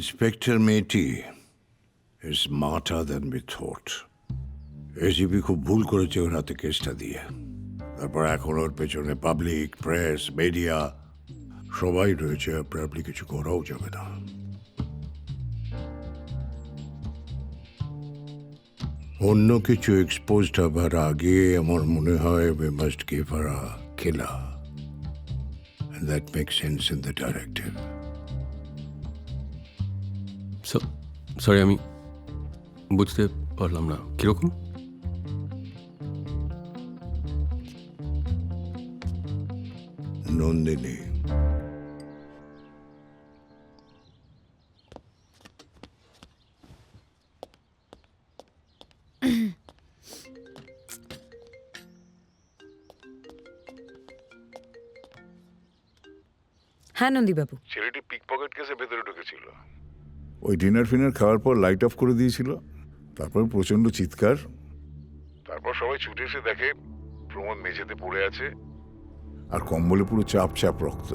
Inspector মেয়েটি is smarter than we thought. ACP খুব ভুল করেছে ওর হাতে কেসটা দিয়ে। তারপর এখন ওর পেছনে পাবলিক, প্রেস, মিডিয়া সবাই রয়েছে। আপনি কিছু করাও যাবে না। অন্য কিছু এক্সপোজড হবার আগে আমার মনে হয় we must give her a killer. And that makes sense in the directive. Sorry, আমি বুঝতে পারলাম না কিরকম। নন্দিনী, হ্যাঁ নন্দীবাবু, ছেলেটি পিকপকেট কেসে ভেতরে ঢুকেছিল। ওই ডিনার ফিনার খাওয়ার পর লাইট অফ করে দিয়েছিল, তারপর প্রচন্ড চিৎকার। তারপর সবাই ছুটে এসে দেখে প্রমোদ মেঝেতে পড়ে আছে। আর কম্বলে পুরো চাপ চাপ রক্ত।